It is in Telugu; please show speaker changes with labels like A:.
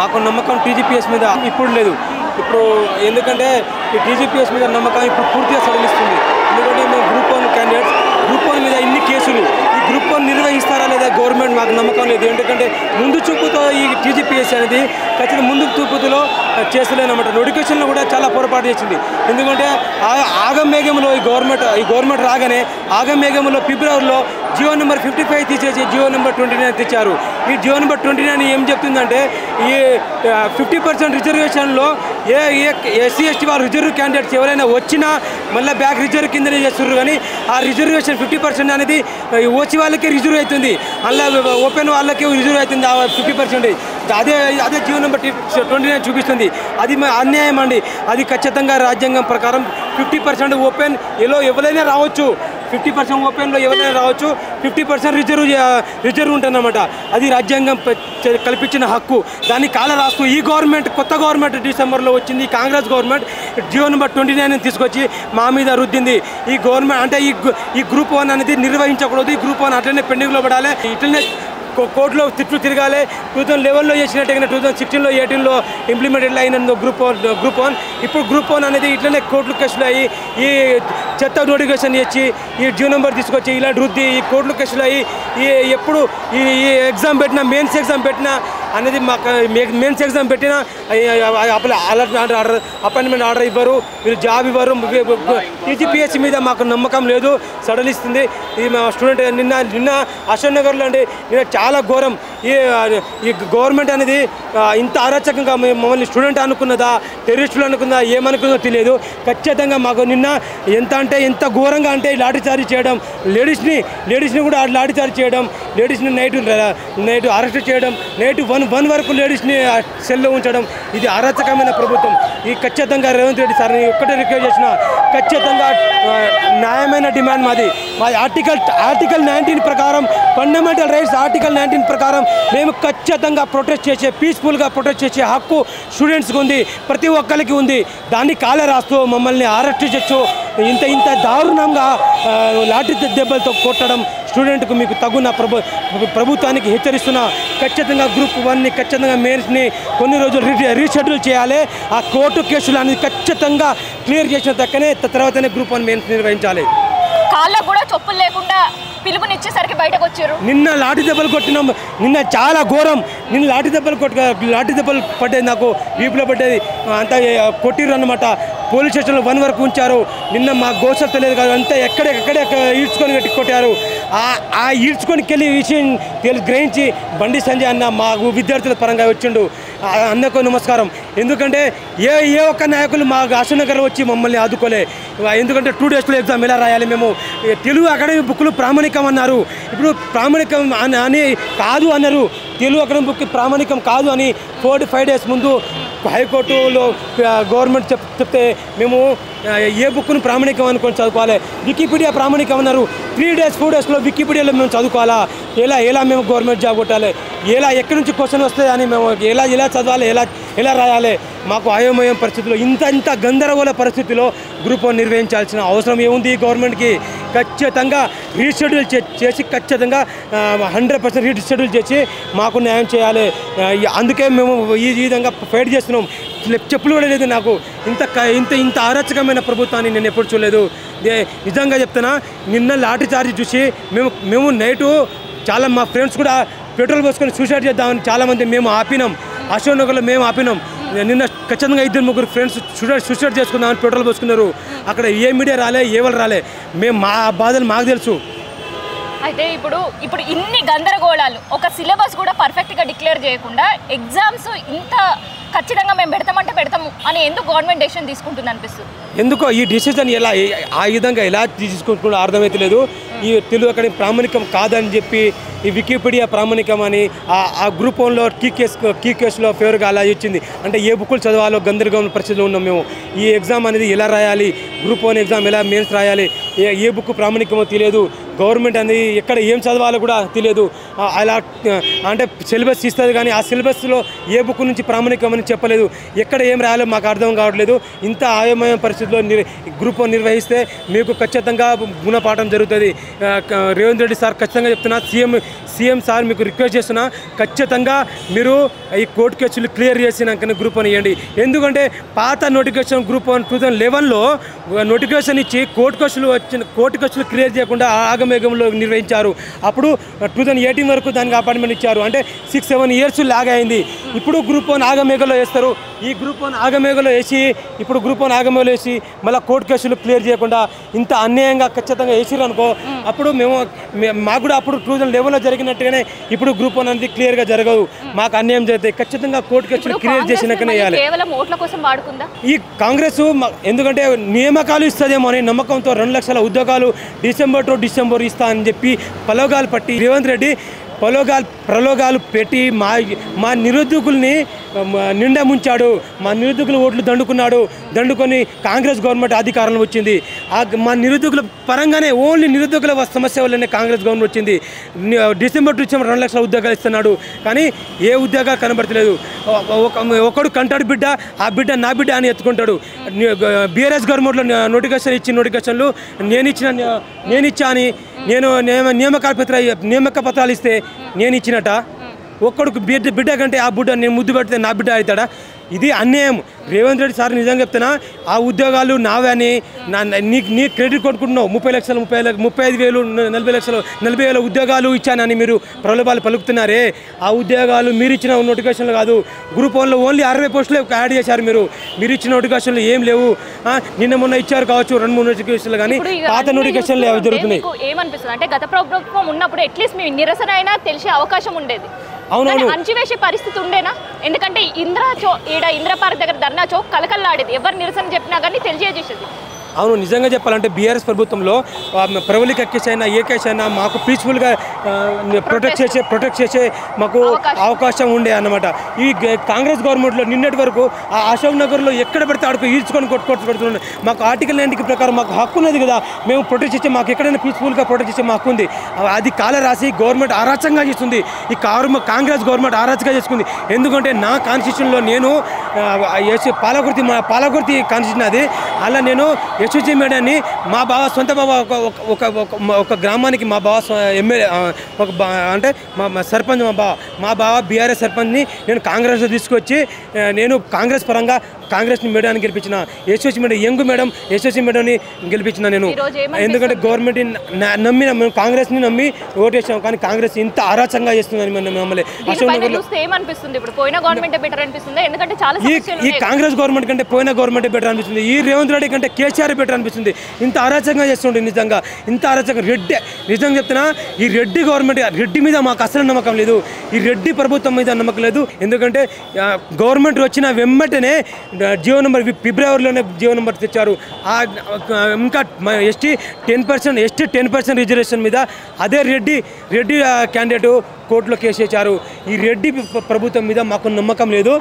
A: మాకు నమ్మకం టీజీపీఎస్ మీద ఇప్పుడు లేదు. ఇప్పుడు ఎందుకంటే ఈ టీజీపీఎస్ మీద నమ్మకం ఇప్పుడు పూర్తిగా సడలిస్తుంది. ఎందుకంటే మేము గ్రూప్ 1 క్యాండిడేట్స్, గ్రూప్ 1 మీద ఇన్ని కేసులు, ఈ గ్రూప్ 1 నిర్వహిస్తారా లేదా గవర్నమెంట్ మాకు నమ్మకం లేదు. ఎందుకంటే ముందు చూపుతో ఈ టీజీపీఎస్ అనేది ఖచ్చితంగా ముందు చూపుతో చేస్తలేనమాట. నోటిఫికేషన్లో కూడా చాలా పొరపాటు చేసింది. ఎందుకంటే ఆగమేఘంలో ఈ గవర్నమెంట్ రాగానే ఆగమేఘంలో ఫిబ్రవరిలో జియో నెంబర్ 55 తీసేసి జియో నెంబర్ 29 తెచ్చారు. ఈ జియో నెంబర్ 29 ఏం చెప్తుందంటే ఈ 50% రిజర్వేషన్లో ఎస్సీ ఎస్టీ వాళ్ళు రిజర్వ్ క్యాండిడేట్స్ ఎవరైనా వచ్చినా మళ్ళీ బ్యాక్ రిజర్వ్ కిందనే చేస్తున్నారు. కానీ ఆ రిజర్వేషన్ 50% అనేది ఓసీ వాళ్ళకే రిజర్వ్ అవుతుంది, అలా ఓపెన్ వాళ్ళకే రిజర్వ్ అవుతుంది ఆ 50%. అదే జియో నెంబర్ 29 చూపిస్తుంది. అది అన్యాయం అండి. అది ఖచ్చితంగా రాజ్యాంగం ప్రకారం 50% ఓపెన్ ఎవరైనా రావచ్చు, 50% ఓపెన్లో ఎవరైనా రావచ్చు, 50% రిజర్వ్ ఉంటుందన్నమాట. అది రాజ్యాంగం కల్పించిన హక్కు. దాన్ని కాల రాస్తూ ఈ గవర్నమెంట్, కొత్త గవర్నమెంట్ డిసెంబర్లో వచ్చింది, కాంగ్రెస్ గవర్నమెంట్ జియో నెంబర్ 29 తీసుకొచ్చి మా మీద రుద్దింది. ఈ గవర్నమెంట్ అంటే ఈ గ్రూప్ 1 అనేది నిర్వహించకూడదు. ఈ గ్రూప్ 1 అట్లనే పెండింగ్లో పడాలి, ఇట్లనే కోర్టులో తిరగాలి. 2011లో చేసినట్టుగా 2016లో 18లో ఇంప్లిమెంట్ ఎట్లా అయిన గ్రూప్ 1 ఇప్పుడు గ్రూప్ 1 అనేది ఇట్లనే కోర్టులు కేసులు అయ్యి ఈ చెత్త నోటిఫికేషన్ ఇచ్చి ఈ జియో నెంబర్ తీసుకొచ్చి ఇలా రుద్ది ఈ కోర్టులు కేసులు అయ్యి ఎప్పుడు ఈ ఎగ్జామ్ పెట్టినా, మెయిన్స్ ఎగ్జామ్ పెట్టినా అనేది మాకు మెయిన్స్ ఎగ్జామ్ పెట్టినా అపాయింట్మెంట్ ఆర్డర్ ఇవ్వరు, వీళ్ళు జాబ్ ఇవ్వరు. టీజీపీఎస్ మీద మాకు నమ్మకం లేదు, సడలిస్తుంది. ఇది మా స్టూడెంట్ నిన్న అశోక్ నగర్లో అండి, నిన్న చాలా ఘోరం. ఈ గవర్నమెంట్ అనేది ఇంత అరాచకంగా మమ్మల్ని స్టూడెంట్ అనుకున్నదా, టెర్రరిస్టులు అనుకున్నదా, ఏమనుకున్నదో తెలియదు. ఖచ్చితంగా మాకు నిన్న ఎంత ఘోరంగా అంటే లాఠీచార్జ్ చేయడం, లేడీస్ని కూడా లాఠీచార్జ్ చేయడం, లేడీస్ని నైట్ అరెస్ట్ చేయడం, నైట్ 1 వరకు లేడీస్ని సెల్లో ఉంచడం. ఇది అరాచకమైన ప్రభుత్వం. ఈ ఖచ్చితంగా రేవంత్ రెడ్డి సార్ని ఒక్కటే రిక్వెస్ట్ చేసిన, ఖచ్చితంగా న్యాయమైన డిమాండ్ మాది ఆర్టికల్ 19 ప్రకారం, ఫండమెంటల్ రైట్స్ ఆర్టికల్ 19 ప్రకారం మేము ఖచ్చితంగా ప్రొటెస్ట్ పీస్ఫుల్గా ప్రొటెస్ట్ చేసే హక్కు స్టూడెంట్స్కి ఉంది, ప్రతి ఒక్కరికి ఉంది. దాన్ని కాల రాస్తూ మమ్మల్ని అరెస్ట్ చేయొచ్చు, ఇంత దారుణంగా లాఠీ దెబ్బలతో కొట్టడం స్టూడెంట్కు మీకు తగున ప్రభుత్వానికి హెచ్చరిస్తున్నా. ఖచ్చితంగా గ్రూప్ 1ని ఖచ్చితంగా మెయిన్స్ని కొన్ని రోజులు రీషెడ్యూల్ చేయాలి. ఆ కోర్టు కేసులు అనేది ఖచ్చితంగా క్లియర్ చేసిన తర్వాతనే గ్రూప్ 1 మెయిన్స్ నిర్వహించాలి.
B: కాళ్ళకు కూడా చొప్పులు లేకుండా పిలుపునిచ్చేసరికి బయటకు వచ్చారు.
A: నిన్న లాఠీ దెబ్బలు కొట్టినాం, నిన్న చాలా ఘోరం. నిన్న లాఠీ దెబ్బలు పడ్డేది, నాకు వీపులో పడ్డేది, అంతా కొట్టిర్రు అన్నమాట. పోలీస్ స్టేషన్లో 1 వరకు ఉంచారు. నిన్న మా గోసలు తెలియదు కాదు, అంతా ఎక్కడెక్కడే ఈడ్చుకొని కొట్టారు. ఆ ఈడ్చుకొనికెళ్ళి విషయం గ్రహించి బండి సంజయ్ అన్న మా విద్యార్థుల పరంగా వచ్చిండు. అన్నకు నమస్కారం. ఎందుకంటే ఏ ఒక్క నాయకులు మా అశోక్ నగర్ వచ్చి మమ్మల్ని ఆదుకోలే. ఎందుకంటే 2 డేస్లో ఎగ్జామ్ ఎలా రాయాలి, మేము తెలుగు అకాడమీ బుక్లు ప్రామాణికం అన్నారు, ఇప్పుడు ప్రామాణికం అని కాదు అన్నారు. తెలుగు అకాడమీ బుక్ ప్రామాణికం కాదు అని 4-5 డేస్ ముందు హైకోర్టులో గవర్నమెంట్ చెప్తే మేము ఏ బుక్ను ప్రామాణికం అనుకొని చదువుకోవాలి, వికీపీడియా ప్రామాణికం అన్నారు. 3 డేస్ 4 డేస్లో వికీపీడియాలో మేము చదువుకోవాలా, ఎలా మేము గవర్నమెంట్ జాబ్ కొట్టాలి, ఎక్కడి నుంచి క్వశ్చన్ వస్తాయి అని మేము ఎలా చదవాలి, ఎలా రాయాలి. మాకు అయోమయం పరిస్థితిలో ఇంత గందరగోళ పరిస్థితిలో గ్రూప్ 1 నిర్వహించాల్సిన అవసరం ఏముంది ఈ గవర్నమెంట్కి? ఖచ్చితంగా రీషెడ్యూల్ చేసి ఖచ్చితంగా 100% రీషెడ్యూల్ చేసి మాకు న్యాయం చేయాలి. అందుకే మేము ఈ విధంగా ఫైట్ చేస్తున్నాం. చెప్పులు కూడా లేదు నాకు. ఇంత అరాచకమైన ప్రభుత్వాన్ని నేను ఎప్పుడు చూడలేదు. నిజంగా చెప్తున్నా, నిన్న లాఠీ చార్జ్ చూసి మేము నైటు చాలా మా ఫ్రెండ్స్ కూడా పెట్రోల్ పోసుకొని సూసైడ్ చేద్దామని చాలామంది మేము ఆపినాం. అశోక్ నగర్లో మేము ఆపినాం. నిన్న ఖచ్చితంగా 2-3 ఫ్రెండ్స్ సూసైడ్ చేసుకుందామని పెట్రోల్ పోసుకున్నారు. అక్కడ ఏ మీడియా రాలే, ఎవరు రాలే. మేము మా బాధలు మాకు తెలుసు.
B: అయితే ఇప్పుడు ఇన్ని గందరగోళాలు, ఒక సిలబస్ కూడా పర్ఫెక్ట్గా డిక్లేర్ చేయకుండా ఎగ్జామ్స్ ఇంత ఖచ్చితంగా మేము పెడతామంటే పెడతాము అని ఎందుకు గవర్నమెంట్ డెసిషన్ తీసుకుంటుంది అనిపిస్తుంది?
A: ఎందుకో ఈ డిసిజన్ ఆ విధంగా ఎలా తీసుకుంటున్నా అర్థమైతలేదు. ఈ తెలుగు అకాడమీ ప్రామాణికం కాదని చెప్పి ఈ వికీపీడియా ప్రామాణికం అని ఆ గ్రూప్ 1లో కీ కేసులో ఫేవర్గా అలా ఇచ్చింది. అంటే ఏ బుక్కులు చదవాలో గందరగోళ పరిస్థితిలో ఉన్నాం మేము. ఈ ఎగ్జామ్ అనేది ఎలా రాయాలి, గ్రూప్ 1 ఎగ్జామ్ ఎలా మెయిన్స్ రాయాలి, ఏ బుక్ ప్రామాణికమో తెలియదు. గవర్నమెంట్ అనేది ఎక్కడ ఏం చదవాలో కూడా తెలియదు. అలా అంటే సిలబస్ ఇస్తుంది కానీ ఆ సిలబస్లో ఏ బుక్ నుంచి ప్రామాణికమని చెప్పలేదు. ఎక్కడ ఏం రాయాలో మాకు అర్థం కావట్లేదు. ఇంత ఆయమయ పరిస్థితుల్లో గ్రూప్ 1 నిర్వహిస్తే మీకు ఖచ్చితంగా గుణపాఠం జరుగుతుంది. రేవంత్ రెడ్డి సార్ ఖచ్చితంగా చెప్తున్నా, సీఎం సార్ మీకు రిక్వెస్ట్ చేస్తున్నా, ఖచ్చితంగా మీరు ఈ కోర్టు కేసులు క్లియర్ చేసినాకనే గ్రూప్ 1 ఇవ్వండి. ఎందుకంటే పాత నోటిఫికేషన్ గ్రూప్ 1 2011లో నోటిఫికేషన్ ఇచ్చి కోర్టు కేసులు క్లియర్ చేయకుండా ఆగమేగంలో నిర్వహించారు. అప్పుడు 2018 వరకు దానికి అపాయింట్మెంట్ ఇచ్చారు. అంటే 6-7 ఇయర్స్ లాగ్ అయింది. ఇప్పుడు గ్రూప్ 1 ఆగమేగంలో వేస్తారు. ఈ గ్రూప్ 1 ఆగమేగంలో వేసి మళ్ళీ కోర్టు కేసులు క్లియర్ చేయకుండా ఇంత అన్యాయంగా ఖచ్చితంగా వేసిరు అనుకో, అప్పుడు మాకు కూడా అప్పుడు 2011లో జరిగినట్టుగానే ఇప్పుడు గ్రూప్ 1 అనేది క్లియర్గా జరగదు. మాకు అన్యాయం జరిగితే ఖచ్చితంగా కోర్టు కేసులు క్లియర్ చేసినాకనే వేయాలి. ఈ కాంగ్రెస్ ఎందుకంటే నియామకాలు ఇస్తుందేమో అని నమ్మకంతో 2 లక్షల ఉద్యోగాలు డిసెంబర్ ఇస్తా అని చెప్పి ప్రలోగాలు పట్టి రేవంత్ రెడ్డి ప్రలోగాలు పెట్టి మా నిరుద్యోగుల్ని నిండా ముంచాడు. మా నిరుద్యోగుల ఓట్లు దండుకొని కాంగ్రెస్ గవర్నమెంట్ అధికారంలో వచ్చింది. మా నిరుద్యోగుల పరంగానే ఓన్లీ నిరుద్యోగుల సమస్య వల్లనే కాంగ్రెస్ గవర్నమెంట్ వచ్చింది. డిసెంబర్ 2 లక్షల ఉద్యోగాలు ఇస్తున్నాడు, కానీ ఏ ఉద్యోగాలు కనబడతలేదు. ఒకడు కంటాడు బిడ్డ, ఆ బిడ్డ నా బిడ్డ అని ఎత్తుకుంటాడు. బీఆర్ఎస్ గవర్నమెంట్లో నోటిఫికేషన్లు నేనిచ్చా అని నియామక పత్రాలు ఇస్తే నేను ఇచ్చినట్ట. ఒక్కడికి బిడ్డ కంటే ఆ బిడ్డ నేను ముద్దు పెడితే నా బిడ్డ అవుతాడా? ఇది అన్యాయం. రేవంత్ రెడ్డి సార్ నిజంగా చెప్తున్నా, ఆ ఉద్యోగాలు నావే అని నీ క్రెడిట్ కొట్టుకుంటున్నావు. 30 లక్షలు 35,000 40,000 ఉద్యోగాలు ఇచ్చానని మీరు ప్రలోభాలు పలుకుతున్నారే. ఆ ఉద్యోగాలు మీరు ఇచ్చిన నోటిఫికేషన్లు కాదు. గ్రూప్ 1లో ఓన్లీ 60 పోస్టులు యాడ్ చేశారు. మీరు ఇచ్చిన నోటిఫికేషన్లు ఏం లేవు. నిన్న మొన్న ఇచ్చారు కావచ్చు 2-3 నోటిఫికేషన్లు, కానీ పాత నోటిఫికేషన్లు అవి జరుగుతున్నాయి.
B: ఏమనిపిస్తుంది అంటే గత ప్రభుత్వం ఉన్నప్పుడు అట్లీస్ట్ మీ నిరసన అయినా తెలిసే అవకాశం ఉండేది.
A: అవునవును,
B: అంచివేసే పరిస్థితి ఉండేనా? ఎందుకంటే ఇంద్ర పార్క్ దగ్గర ధర్నా చౌక్ కలకల్లాడేది. ఎవరు నిరసన చెప్పినా కానీ తెలియజేసేది.
A: అవును, నిజంగా చెప్పాలంటే బీఆర్ఎస్ ప్రభుత్వంలో ప్రవళిక కేసు అయినా ఏ కేసు అయినా మాకు పీస్ఫుల్గా ప్రొటెక్ట్ చేసే మాకు అవకాశం ఉండే అన్నమాట. ఈ కాంగ్రెస్ గవర్నమెంట్లో నిన్నటి వరకు ఆ అశోక్ నగర్లో ఎక్కడ పెడితే ఆడుకు ఈడ్చుకొని కొట్టుకుంటున్నాడు. మాకు ఆర్టికల్ 90 ప్రకారం మాకు హక్కు ఉన్నది కదా, మేము ప్రొటెక్ట్ చేసే, మాకు ఎక్కడైనా పీస్ఫుల్గా ప్రొటెక్ట్ చేసే మాకు ఉంది. అది కాల రాసి గవర్నమెంట్ అరాచకంగా చేస్తుంది. ఈ కాంగ్రెస్ గవర్నమెంట్ అరాచకంగా చేసుకుంది. ఎందుకంటే నా కాన్స్టిట్యూషన్లో నేను పాలకుర్తి కాన్స్టిట్యూషన్ అది, అలా నేను ఎస్ఓజీ మేడాన్ని మా బావ సొంత బావ ఒక గ్రామానికి మా బావ ఎమ్మెల్యే అంటే మా సర్పంచ్ మా బావ బీఆర్ఎస్ సర్పంచ్ని నేను కాంగ్రెస్లో తీసుకొచ్చి నేను కాంగ్రెస్ పరంగా కాంగ్రెస్ని మేడాన్ని గెలిపించిన. SoC madam young madam SoC మేడంని గెలిపించిన నేను. ఎందుకంటే గవర్నమెంట్ని నమ్మిన మేము కాంగ్రెస్ని నమ్మి ఓటేసాం, కానీ కాంగ్రెస్ ఇంత అరాచకంగా చేస్తుందని మమ్మల్ని ఈ కాంగ్రెస్ గవర్నమెంట్ కంటే పోయిన గవర్నమెంట్ బెటర్ అనిపిస్తుంది. ఈ రేవంత్ రెడ్డి కంటే కేసీఆర్ బెటర్ అనిపిస్తుంది. ఇంత అరాచకంగా చేస్తుండే, నిజంగా ఇంత అరాచకంగా. నిజంగా చెప్తున్నా, ఈ రెడ్డి మీద మాకు అసలు నమ్మకం లేదు. ఈ రెడ్డి ప్రభుత్వం మీద నమ్మకం లేదు. ఎందుకంటే గవర్నమెంట్ వచ్చిన వెంబటనే జియో నెంబర్ ఫిబ్రవరిలోనే జియో నెంబర్ తెచ్చారు. ఇంకా ఎస్టీ 10% రిజర్వేషన్ మీద అదే రెడ్డి క్యాండిడేట్ కోర్టులో కేసు వేశారు. ఈ రెడ్డి ప్రభుత్వం మీద మాకు నమ్మకం లేదు.